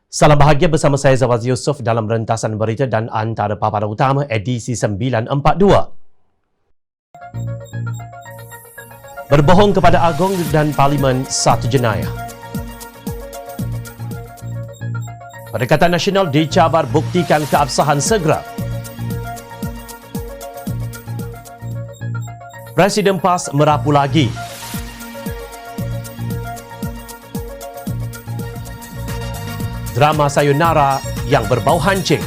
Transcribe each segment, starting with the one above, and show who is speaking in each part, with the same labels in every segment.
Speaker 1: Salam bahagia bersama saya Zawaz Yusof dalam rentasan berita dan antara paparan utama edisi 942. Berbohong kepada Agong dan Parlimen satu jenayah. Perikatan Nasional dicabar buktikan keabsahan segera. Presiden PAS merapu lagi. Drama sayonara yang berbau hancing.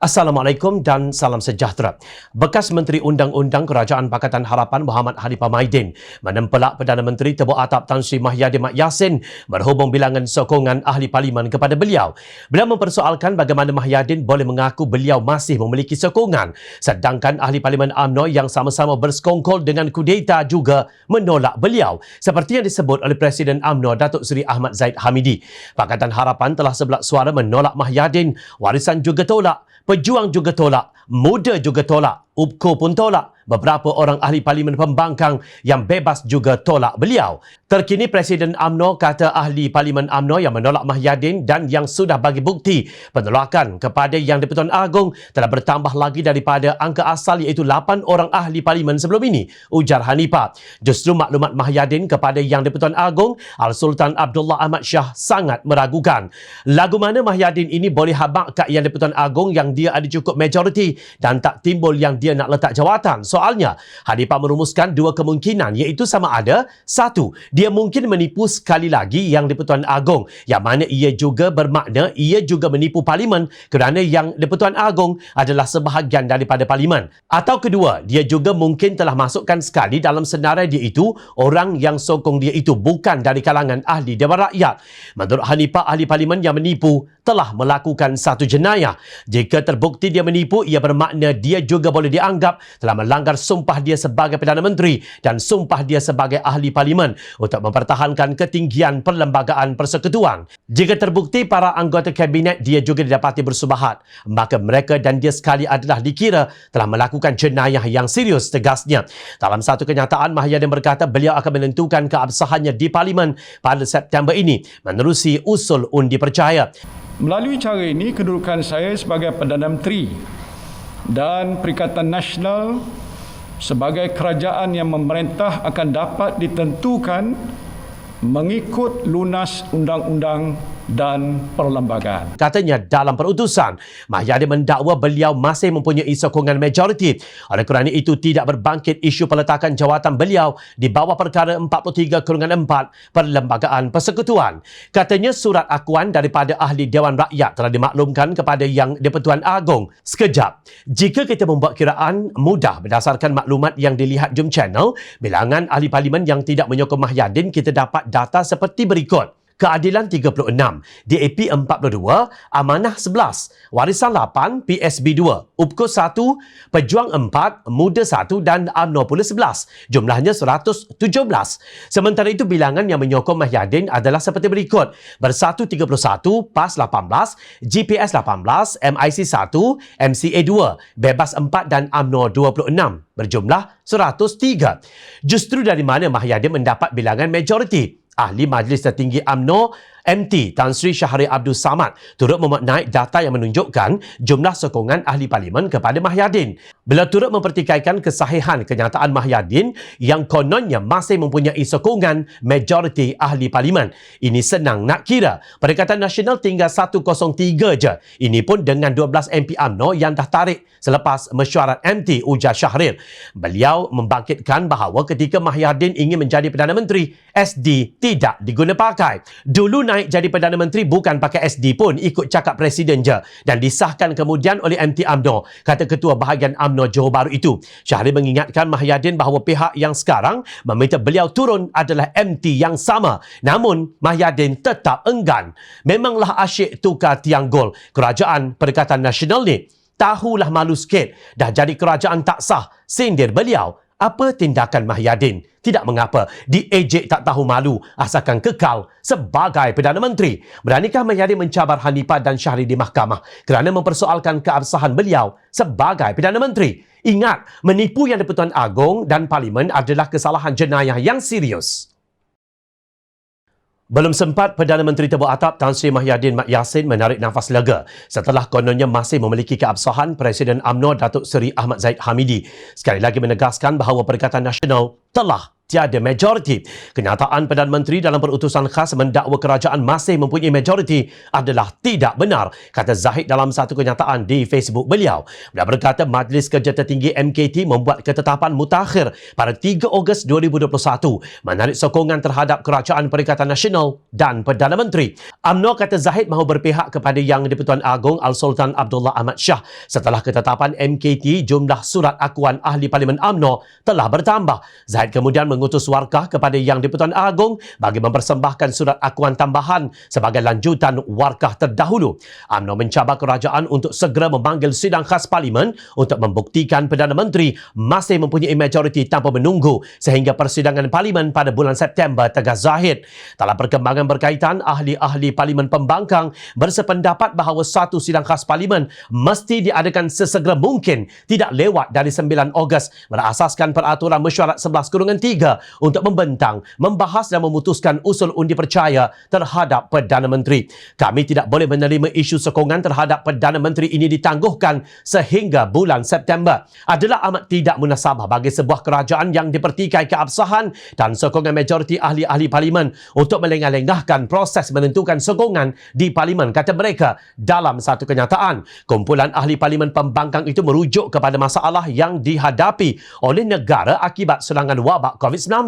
Speaker 1: Assalamualaikum dan salam sejahtera. Bekas Menteri Undang-Undang Kerajaan Pakatan Harapan Muhammad Hanifah Maidin menempelak Perdana Menteri Tebuk Atap Tan Sri Mahyadin Mat Yassin berhubung bilangan sokongan ahli parlimen kepada beliau. Beliau mempersoalkan bagaimana Mahyadin boleh mengaku beliau masih memiliki sokongan sedangkan ahli parlimen UMNO yang sama-sama bersekongkol dengan kudeta juga menolak beliau seperti yang disebut oleh Presiden UMNO Datuk Seri Ahmad Zaid Hamidi. Pakatan Harapan telah sebelah suara menolak Mahyadin, Warisan juga tolak, Pejuang juga tolak, Muda juga tolak, UPKO pun tolak. Beberapa orang ahli parlimen pembangkang yang bebas juga tolak beliau. Terkini Presiden UMNO kata ahli parlimen UMNO yang menolak Mahyadin dan yang sudah bagi bukti penolakan kepada Yang di-Pertuan Agong telah bertambah lagi daripada angka asal iaitu 8 orang ahli parlimen sebelum ini, ujar Hanifah. Justru maklumat Mahyadin kepada Yang di-Pertuan Agong Al-Sultan Abdullah Ahmad Shah sangat meragukan. Lagu mana Mahyadin ini boleh habaq kat Yang di-Pertuan Agong yang dia ada cukup majoriti dan tak timbul yang dia nak letak jawatan. Soalnya, Hanifah merumuskan dua kemungkinan iaitu sama ada, satu, dia mungkin menipu sekali lagi Yang di-Pertuan Agong yang mana ia juga bermakna ia juga menipu parlimen kerana Yang di-Pertuan Agong adalah sebahagian daripada parlimen. Atau kedua, dia juga mungkin telah masukkan sekali dalam senarai dia itu orang yang sokong dia itu bukan dari kalangan ahli Dewan Rakyat. Menurut Hanifah, ahli parlimen yang menipu telah melakukan satu jenayah. Jika terbukti dia menipu, ia bermakna dia juga boleh dianggap telah melanggar sumpah dia sebagai Perdana Menteri dan sumpah dia sebagai ahli parlimen untuk mempertahankan ketinggian perlembagaan persekutuan. Jika terbukti para anggota kabinet dia juga didapati bersubahat, maka mereka dan dia sekali adalah dikira telah melakukan jenayah yang serius, tegasnya. Dalam satu kenyataan, Mahyadin berkata beliau akan menentukan keabsahannya di parlimen pada September ini menerusi usul undi percaya.
Speaker 2: Melalui cara ini, kedudukan saya sebagai Perdana Menteri dan Perikatan Nasional sebagai kerajaan yang memerintah akan dapat ditentukan mengikut lunas undang-undang dan perlembagaan.
Speaker 1: Katanya dalam perutusan, Mahyadin mendakwa beliau masih mempunyai sokongan majoriti. Oleh kerana itu tidak berbangkit isu peletakan jawatan beliau di bawah perkara 43/4 Perlembagaan Persekutuan. Katanya surat akuan daripada ahli Dewan Rakyat telah dimaklumkan kepada Yang di-Pertuan Agong. Sekejap, jika kita membuat kiraan mudah berdasarkan maklumat yang dilihat Jom Channel, bilangan ahli parlimen yang tidak menyokong Mahyadin, kita dapat data seperti berikut. Keadilan 36, DAP 42, Amanah 11, Warisan 8, PSB 2, UPKO 1, Pejuang 4, Muda 1 dan UMNO pula 11. Jumlahnya 117. Sementara itu bilangan yang menyokong Mahyadin adalah seperti berikut. Bersatu 31, PAS 18, GPS 18, MIC 1, MCA 2, Bebas 4 dan UMNO 26. Berjumlah 103. Justru dari mana Mahyadin mendapat bilangan majoriti? Ahli Majlis Tertinggi UMNO MT Tan Sri Shahriar Abdul Samad turut memaknai data yang menunjukkan jumlah sokongan ahli parlimen kepada Mahyadin. Beliau turut mempertikaikan kesahihan kenyataan Mahyadin yang kononnya masih mempunyai sokongan majoriti ahli parlimen. Ini senang nak kira. Perikatan Nasional tinggal 103 je. Ini pun dengan 12 MP UMNO yang dah tarik selepas mesyuarat MT, ujar Shahriar. Beliau membangkitkan bahawa ketika Mahyadin ingin menjadi Perdana Menteri, SD tidak diguna pakai. Dulu naik jadi Perdana Menteri bukan pakai SD pun, ikut cakap Presiden je, dan disahkan kemudian oleh MT UMNO, kata Ketua Bahagian UMNO Johor Bahru itu. Syahrir mengingatkan Mahyadin bahawa pihak yang sekarang meminta beliau turun adalah MT yang sama. Namun, Mahyadin tetap enggan. Memanglah asyik tukar tiang gol. Kerajaan Perikatan Nasional ni tahulah malu sikit. Dah jadi kerajaan tak sah, sindir beliau. Apa tindakan Mahyadin? Tidak mengapa, diejek tak tahu malu asalkan kekal sebagai Perdana Menteri. Beranikah Mahyadin mencabar Hanifah dan Syahrir di mahkamah kerana mempersoalkan keabsahan beliau sebagai Perdana Menteri? Ingat, menipu Yang di-Pertuan Agong dan Parlimen adalah kesalahan jenayah yang serius. Belum sempat Perdana Menteri Tebuk Atap Tan Sri Mahyadin Mat Yassin menarik nafas lega setelah kononnya masih memiliki keabsahan Presiden UMNO Datuk Seri Ahmad Zahid Hamidi sekali lagi menegaskan bahawa Perikatan Nasional telah tiada majoriti. Kenyataan Perdana Menteri dalam perutusan khas mendakwa kerajaan masih mempunyai majoriti adalah tidak benar, kata Zahid dalam satu kenyataan di Facebook beliau. Beliau berkata Majlis Kerja Tertinggi MKT membuat ketetapan mutakhir pada 3 Ogos 2021 menarik sokongan terhadap Kerajaan Perikatan Nasional dan Perdana Menteri. UMNO, kata Zahid, mahu berpihak kepada Yang di-Pertuan Agong Al-Sultan Abdullah Ahmad Shah setelah ketetapan MKT jumlah surat akuan ahli Parlimen UMNO telah bertambah. Zahid kemudian mengutus warkah kepada Yang di-Pertuan Agong bagi mempersembahkan surat akuan tambahan sebagai lanjutan warkah terdahulu. UMNO mencabar kerajaan untuk segera memanggil sidang khas Parlimen untuk membuktikan Perdana Menteri masih mempunyai majoriti tanpa menunggu sehingga persidangan Parlimen pada bulan September, tegas Zahid. Dalam perkembangan berkaitan, ahli-ahli Parlimen Pembangkang bersependapat bahawa satu sidang khas Parlimen mesti diadakan sesegera mungkin, tidak lewat dari 9 Ogos berasaskan peraturan mesyuarat 11/3 untuk membentang, membahas dan memutuskan usul undi percaya terhadap Perdana Menteri. Kami tidak boleh menerima isu sokongan terhadap Perdana Menteri ini ditangguhkan sehingga bulan September. Adalah amat tidak munasabah bagi sebuah kerajaan yang dipertikai keabsahan dan sokongan majoriti ahli-ahli Parlimen untuk melengah-lengahkan proses menentukan sokongan di Parlimen, kata mereka dalam satu kenyataan. Kumpulan ahli Parlimen Pembangkang itu merujuk kepada masalah yang dihadapi oleh negara akibat serangan wabak COVID-19.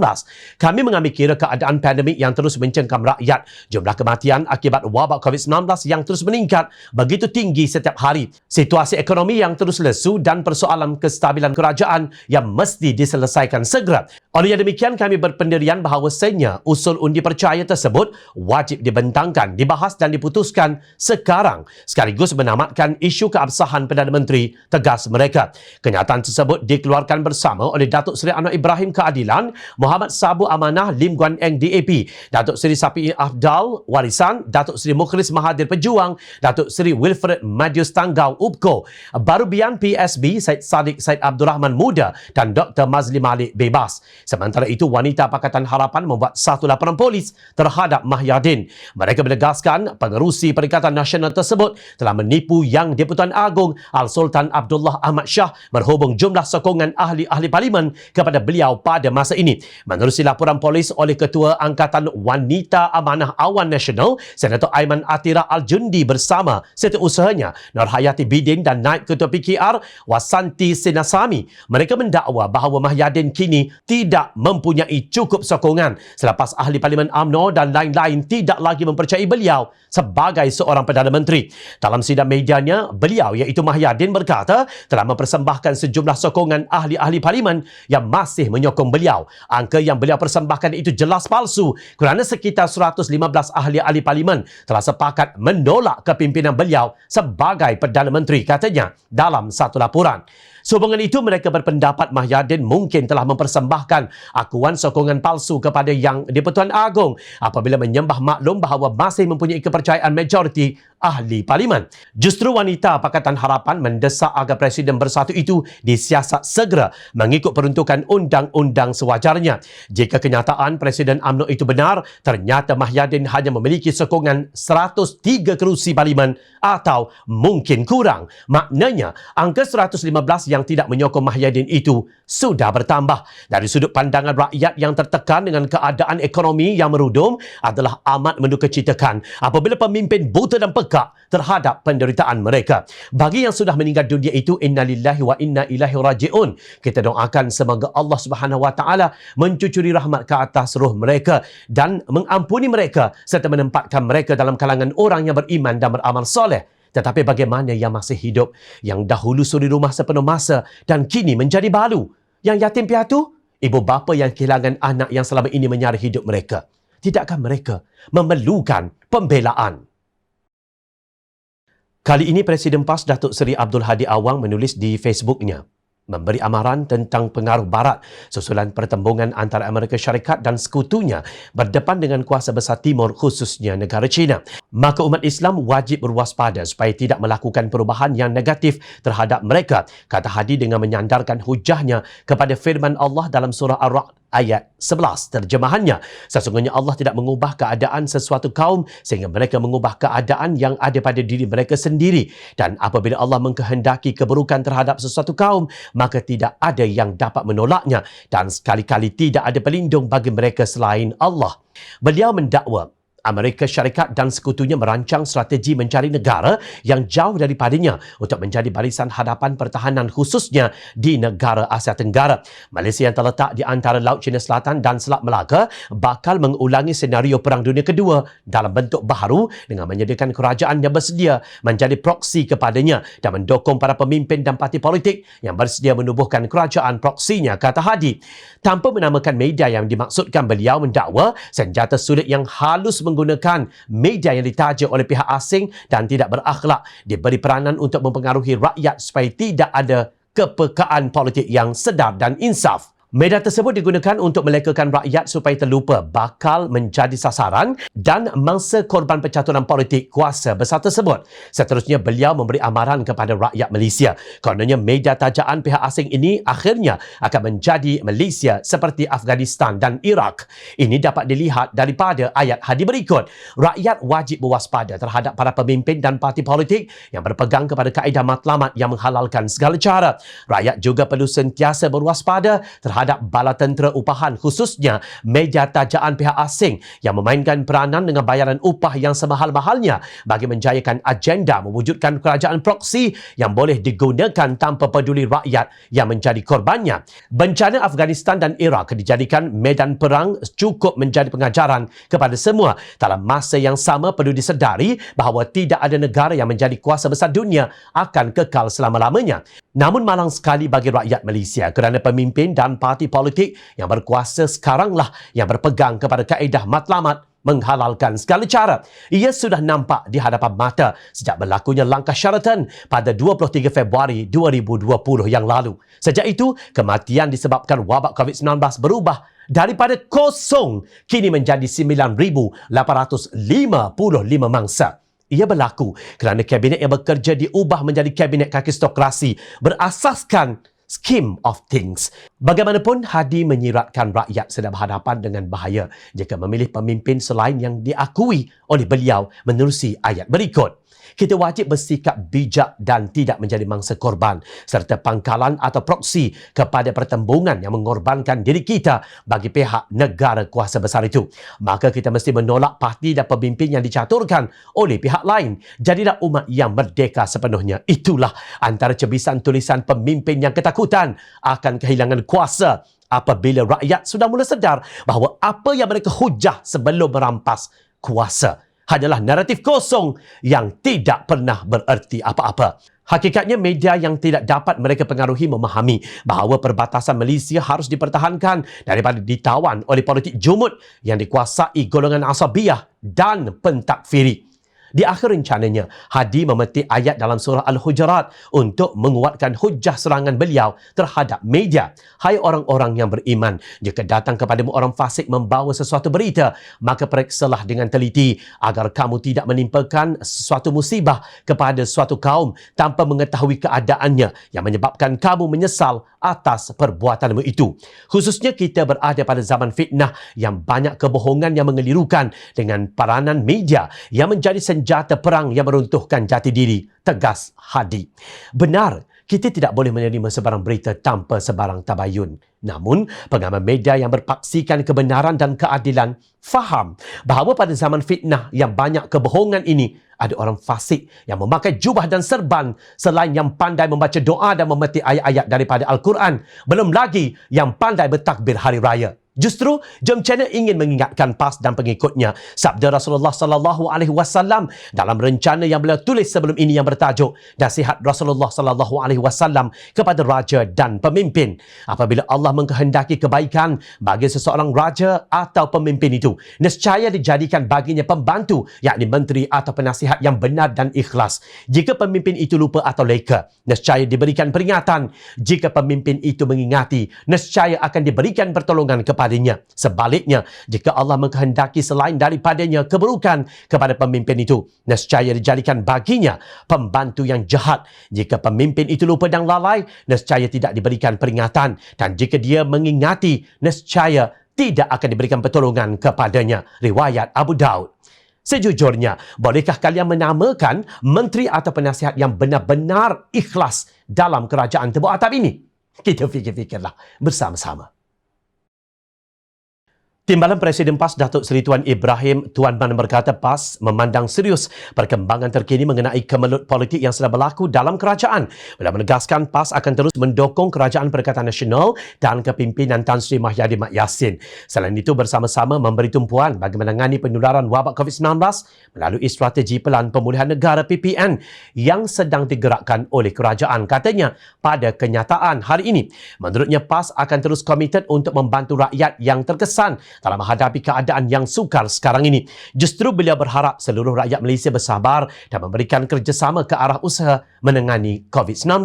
Speaker 1: Kami mengambil kira keadaan pandemik yang terus mencengkam rakyat. Jumlah kematian akibat wabak COVID-19 yang terus meningkat begitu tinggi setiap hari. Situasi ekonomi yang terus lesu dan persoalan kestabilan kerajaan yang mesti diselesaikan segera. Oleh yang demikian, kami berpendirian bahawasanya usul undi percaya tersebut wajib dibentangkan, dibahas dan diputuskan sekarang sekaligus menamatkan isu keabsahan Perdana Menteri, tegas mereka. Kenyataan tersebut dikeluarkan bersama oleh Datuk Seri Anwar Ibrahim Keadilan, Muhammad Sabu Amanah Lim Guan Eng DAP, Datuk Seri Sapi Afdal Warisan, Datuk Seri Mukhlis Mahathir Pejuang, Datuk Seri Wilfred Madius Tanggau UPKO, Barubian PSB Syed Saddiq Syed Abdul Rahman Muda dan Dr. Mazli Malik bebas. Sementara itu, Wanita Pakatan Harapan membuat satu laporan polis terhadap Mahyadin. Mereka menegaskan pengerusi Perikatan Nasional tersebut telah menipu Yang di-Pertuan Agong Al-Sultan Abdullah Ahmad Shah berhubung jumlah sokongan ahli-ahli Parlimen kepada beliau pada masa ini. Menerusi laporan polis oleh Ketua Angkatan Wanita Amanah Awan Nasional, Senator Aiman Atira Al-Jundi bersama setiausahanya Nur Hayati Bidin dan Naib Ketua PKR Wasanti Sinasami, mereka mendakwa bahawa Mahyadin kini tidak mempunyai cukup sokongan selepas ahli Parlimen UMNO dan lain-lain tidak lagi mempercayai beliau sebagai seorang Perdana Menteri. Dalam sidang medianya, beliau iaitu Mahyadin berkata telah mempersembahkan sejumlah sokongan ahli-ahli Parlimen yang masih menyokong beliau. Angka yang beliau persembahkan itu jelas palsu kerana sekitar 115 ahli-ahli Parlimen telah sepakat menolak kepimpinan beliau sebagai Perdana Menteri, katanya dalam satu laporan. Sehubungan itu, mereka berpendapat Mahyadin mungkin telah mempersembahkan akuan sokongan palsu kepada Yang di-Pertuan Agong apabila menyembah maklum bahawa masih mempunyai kepercayaan majoriti ahli Parlimen. Justru Wanita Pakatan Harapan mendesak agar Presiden bersatu itu disiasat segera mengikut peruntukan undang-undang sewajarnya. Jika kenyataan Presiden UMNO itu benar, ternyata Mahyadin hanya memiliki sokongan 103 kerusi Parlimen atau mungkin kurang. Maknanya, angka 115 yang tidak menyokong Mahyadin itu sudah bertambah. Dari sudut pandangan rakyat yang tertekan dengan keadaan ekonomi yang merudum adalah amat mendukacitakan apabila pemimpin buta dan pekak terhadap penderitaan mereka. Bagi yang sudah meninggal dunia itu, innalillahi wa inna ilaihi raji'un. Kita doakan semoga Allah Subhanahu wa taala mencucuri rahmat ke atas roh mereka dan mengampuni mereka serta menempatkan mereka dalam kalangan orang yang beriman dan beramal soleh. Tetapi bagaimana yang masih hidup, yang dahulu suri rumah sepenuh masa dan kini menjadi balu? Yang yatim piatu? Ibu bapa yang kehilangan anak yang selama ini menyara hidup mereka. Tidakkah mereka memerlukan pembelaan? Kali ini Presiden PAS Datuk Seri Abdul Hadi Awang menulis di Facebooknya memberi amaran tentang pengaruh Barat susulan pertembungan antara Amerika Syarikat dan sekutunya berdepan dengan kuasa besar Timur khususnya negara China. Maka umat Islam wajib berwaspada supaya tidak melakukan perubahan yang negatif terhadap mereka, kata Hadi dengan menyandarkan hujahnya kepada firman Allah dalam surah Ar-Ra'd ayat 11 terjemahannya. Sesungguhnya Allah tidak mengubah keadaan sesuatu kaum sehingga mereka mengubah keadaan yang ada pada diri mereka sendiri. Dan apabila Allah mengkehendaki keburukan terhadap sesuatu kaum, maka tidak ada yang dapat menolaknya dan sekali-kali tidak ada pelindung bagi mereka selain Allah. Beliau mendakwa Amerika Syarikat dan sekutunya merancang strategi mencari negara yang jauh daripadanya untuk menjadi barisan hadapan pertahanan khususnya di negara Asia Tenggara. Malaysia yang terletak di antara Laut Cina Selatan dan Selat Melaka bakal mengulangi senario Perang Dunia Kedua dalam bentuk baharu dengan menyediakan kerajaan yang bersedia menjadi proksi kepadanya dan mendukung para pemimpin dan parti politik yang bersedia menubuhkan kerajaan proksinya, kata Hadi. Tanpa menamakan media yang dimaksudkan, beliau mendakwa senjata sulit yang halus menggunakan media yang ditaja oleh pihak asing dan tidak berakhlak diberi peranan untuk mempengaruhi rakyat supaya tidak ada kepekaan politik yang sedar dan insaf. Media tersebut digunakan untuk melekakan rakyat supaya terlupa bakal menjadi sasaran dan mangsa korban percaturan politik kuasa besar tersebut. Seterusnya, beliau memberi amaran kepada rakyat Malaysia. Kononnya media tajaan pihak asing ini akhirnya akan menjadi Malaysia seperti Afghanistan dan Iraq. Ini dapat dilihat daripada ayat hadis berikut. Rakyat wajib berwaspada terhadap para pemimpin dan parti politik yang berpegang kepada kaedah matlamat yang menghalalkan segala cara. Rakyat juga perlu sentiasa berwaspada terhadap bala tentera upahan khususnya media tajaan pihak asing yang memainkan peranan dengan bayaran upah yang semahal-mahalnya bagi menjayakan agenda mewujudkan kerajaan proksi yang boleh digunakan tanpa peduli rakyat yang menjadi korbannya. Bencana Afghanistan dan Iraq dijadikan medan perang cukup menjadi pengajaran kepada semua. Dalam masa yang sama perlu disedari bahawa tidak ada negara yang menjadi kuasa besar dunia akan kekal selama-lamanya. Namun malang sekali bagi rakyat Malaysia kerana pemimpin dan parti politik yang berkuasa sekaranglah yang berpegang kepada kaedah matlamat menghalalkan segala cara. Ia sudah nampak di hadapan mata sejak berlakunya langkah Sheraton pada 23 Februari 2020 yang lalu. Sejak itu, kematian disebabkan wabak COVID-19 berubah daripada kosong kini menjadi 9,855 mangsa. Ia berlaku kerana kabinet yang bekerja diubah menjadi kabinet kakistokrasi berasaskan scheme of things. Bagaimanapun, Hadi menyiratkan rakyat sedang berhadapan dengan bahaya jika memilih pemimpin selain yang diakui oleh beliau menerusi ayat berikut. Kita wajib bersikap bijak dan tidak menjadi mangsa korban serta pangkalan atau proksi kepada pertembungan yang mengorbankan diri kita bagi pihak negara kuasa besar itu. Maka kita mesti menolak parti dan pemimpin yang dicaturkan oleh pihak lain. Jadilah umat yang merdeka sepenuhnya. Itulah antara cebisan tulisan pemimpin yang ketakutan akan kehilangan kuasa apabila rakyat sudah mula sedar bahawa apa yang mereka hujah sebelum merampas kuasa hanyalah naratif kosong yang tidak pernah bererti apa-apa. Hakikatnya, media yang tidak dapat mereka pengaruhi memahami bahawa perbatasan Malaysia harus dipertahankan daripada ditawan oleh politik jumud yang dikuasai golongan asabiyah dan pentakfiri. Di akhir rencananya, Hadi memetik ayat dalam surah Al-Hujurat untuk menguatkan hujah serangan beliau terhadap media. Hai orang-orang yang beriman, jika datang kepadamu orang fasik membawa sesuatu berita, maka periksalah dengan teliti agar kamu tidak menimpakan sesuatu musibah kepada suatu kaum tanpa mengetahui keadaannya yang menyebabkan kamu menyesal atas perbuatanmu itu. Khususnya kita berada pada zaman fitnah yang banyak kebohongan yang mengelirukan dengan peranan media yang menjadi senjata perang yang meruntuhkan jati diri, tegas Hadi. Benar, Kita tidak boleh menerima sebarang berita tanpa sebarang tabayun. Namun, pengamal media yang berpaksikan kebenaran dan keadilan faham bahawa pada zaman fitnah yang banyak kebohongan ini, ada orang fasik yang memakai jubah dan serban selain yang pandai membaca doa dan memetik ayat-ayat daripada Al-Quran. Belum lagi yang pandai bertakbir hari raya. Justru, Jom Channel ingin mengingatkan PAS dan pengikutnya sabda Rasulullah sallallahu alaihi wasallam dalam rencana yang beliau tulis sebelum ini yang bertajuk Nasihat Rasulullah sallallahu alaihi wasallam kepada raja dan pemimpin. Apabila Allah mengkehendaki kebaikan bagi seseorang raja atau pemimpin itu, nescaya dijadikan baginya pembantu, yakni menteri atau penasihat yang benar dan ikhlas. Jika pemimpin itu lupa atau leka, nescaya diberikan peringatan. Jika pemimpin itu mengingati, nescaya akan diberikan pertolongan kepadanya. Sebaliknya, jika Allah mengkehendaki selain daripadanya keburukan kepada pemimpin itu, nescaya dijadikan baginya pembantu yang jahat. Jika pemimpin itu lupa dan lalai, nescaya tidak diberikan peringatan. Dan jika dia mengingati, nescaya tidak akan diberikan pertolongan kepadanya. Riwayat Abu Daud. Sejujurnya, bolehkah kalian menamakan menteri atau penasihat yang benar-benar ikhlas dalam kerajaan Tebuk Atap ini? Kita fikir-fikirlah bersama-sama. Timbalan Presiden PAS Datuk Seri Tuan Ibrahim Tuan Man berkata PAS memandang serius perkembangan terkini mengenai kemelut politik yang sedang berlaku dalam kerajaan. Beliau menegaskan PAS akan terus mendukung Kerajaan Perikatan Nasional dan kepimpinan Tan Sri Mahyadi Mat Yassin. Selain itu, bersama-sama memberi tumpuan bagi menangani penularan wabak COVID-19 melalui strategi Pelan Pemulihan Negara PPN yang sedang digerakkan oleh kerajaan. Katanya, pada kenyataan hari ini, menurutnya PAS akan terus komited untuk membantu rakyat yang terkesan dalam menghadapi keadaan yang sukar sekarang ini. Justru beliau berharap seluruh rakyat Malaysia bersabar dan memberikan kerjasama ke arah usaha menangani COVID-19.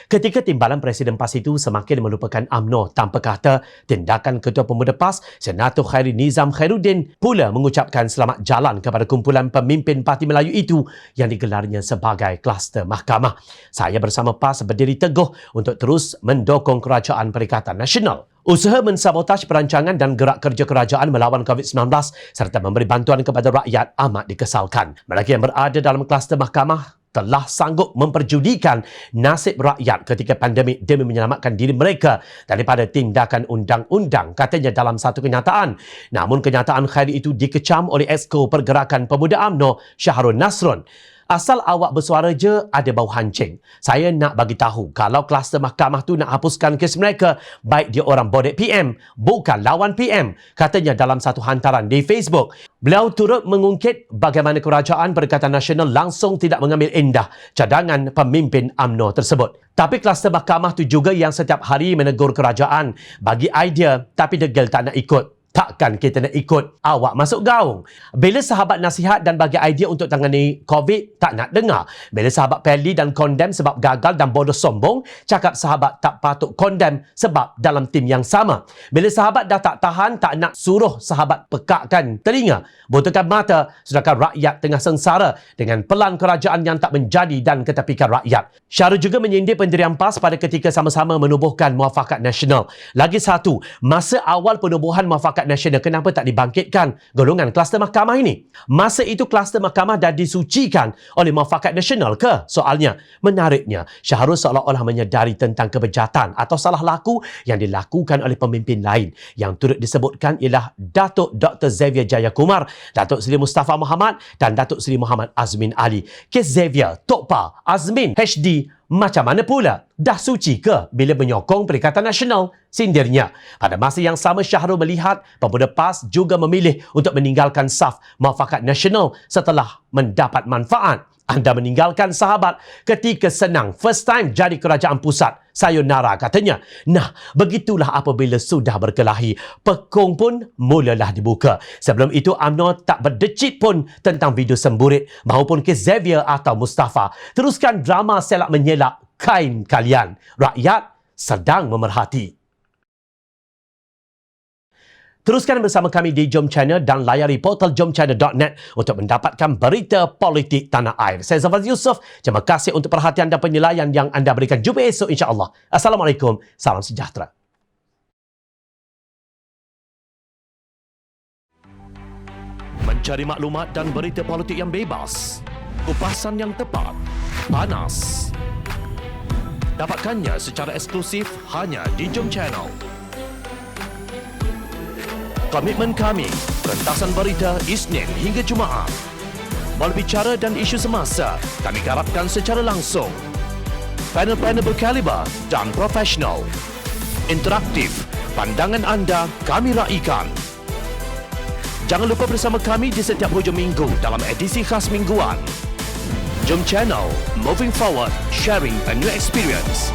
Speaker 1: Ketika timbalan Presiden PAS itu semakin melupakan UMNO tanpa kata, tindakan Ketua Pemuda PAS, Senator Khairi Nizam Khairuddin pula mengucapkan selamat jalan kepada kumpulan pemimpin Parti Melayu itu yang digelarnya sebagai kluster mahkamah. Saya bersama PAS berdiri teguh untuk terus mendukung Kerajaan Perikatan Nasional. Usaha mensabotaj perancangan dan gerak kerja kerajaan melawan COVID-19 serta memberi bantuan kepada rakyat amat dikesalkan. Mereka yang berada dalam kluster mahkamah telah sanggup memperjudikan nasib rakyat ketika pandemik demi menyelamatkan diri mereka daripada tindakan undang-undang, katanya dalam satu kenyataan. Namun kenyataan Khairi itu dikecam oleh Exco Pergerakan Pemuda UMNO Syahrul Nasrun. Asal awak bersuara je, ada bau hancing. Saya nak bagi tahu, kalau kluster mahkamah tu nak hapuskan kes mereka, baik dia orang bodek PM, bukan lawan PM, katanya dalam satu hantaran di Facebook. Beliau turut mengungkit bagaimana Kerajaan Perikatan Nasional langsung tidak mengambil indah cadangan pemimpin UMNO tersebut. Tapi kluster mahkamah tu juga yang setiap hari menegur kerajaan, bagi idea tapi degil tak nak ikut. Takkan kita nak ikut awak masuk gaung? Bila sahabat nasihat dan bagi idea untuk tangani COVID, tak nak dengar. Bila sahabat peli dan kondem sebab gagal dan bodoh sombong, cakap sahabat tak patut kondem sebab dalam tim yang sama. Bila sahabat dah tak tahan, tak nak suruh sahabat pekakkan telinga, butulkan mata, sedangkan rakyat tengah sengsara dengan pelan kerajaan yang tak menjadi dan ketepikan rakyat. Syahrul juga menyindir pendirian PAS pada ketika sama-sama menubuhkan Muafakat Nasional. Lagi satu, masa awal penubuhan Muafakat Nasional, kenapa tak dibangkitkan golongan kluster mahkamah ini? Masa itu kluster mahkamah dah disucikan oleh Muafakat Nasional ke? Soalnya, menariknya, Syahrul seolah-olah menyedari tentang kebejatan atau salah laku yang dilakukan oleh pemimpin lain. Yang turut disebutkan ialah Datuk Dr. Xavier Jayakumar, Datuk Seri Mustafa Muhammad dan Datuk Seri Muhammad Azmin Ali. Kes Xavier, Tok Pa, Azmin, HD, macam mana pula? Dah suci ke bila menyokong Perikatan Nasional? Sindirnya. Pada masa yang sama, Syahrul melihat pemuda PAS juga memilih untuk meninggalkan saf Muafakat Nasional setelah mendapat manfaat. Anda meninggalkan sahabat ketika senang first time jadi kerajaan pusat. Sayonara, katanya. Nah, begitulah apabila sudah berkelahi, pekung pun mulalah dibuka. Sebelum itu, UMNO tak berdecit pun tentang video semburit maupun kes Xavier atau Mustafa. Teruskan drama selak menyelak kain kalian. Rakyat sedang memerhati. Teruskan bersama kami di Jom Channel dan layari portal jomchannel.net untuk mendapatkan berita politik tanah air. Saya Zafar Yusof. Terima kasih untuk perhatian dan penilaian yang anda berikan. Jumpa esok insya-Allah. Assalamualaikum. Salam sejahtera. Mencari maklumat dan berita politik yang bebas, kupasan yang tepat, panas, Dapatkannya secara eksklusif hanya di Jom Channel. Komitmen kami, rentasan berita Isnin hingga Jumaat. Berbicara dan isu semasa, kami garapkan secara langsung. Panel-panel berkaliber dan profesional. Interaktif, pandangan anda kami raikan. Jangan lupa bersama kami di setiap hujung minggu dalam edisi khas mingguan. Jom Channel, moving forward, sharing a new experience.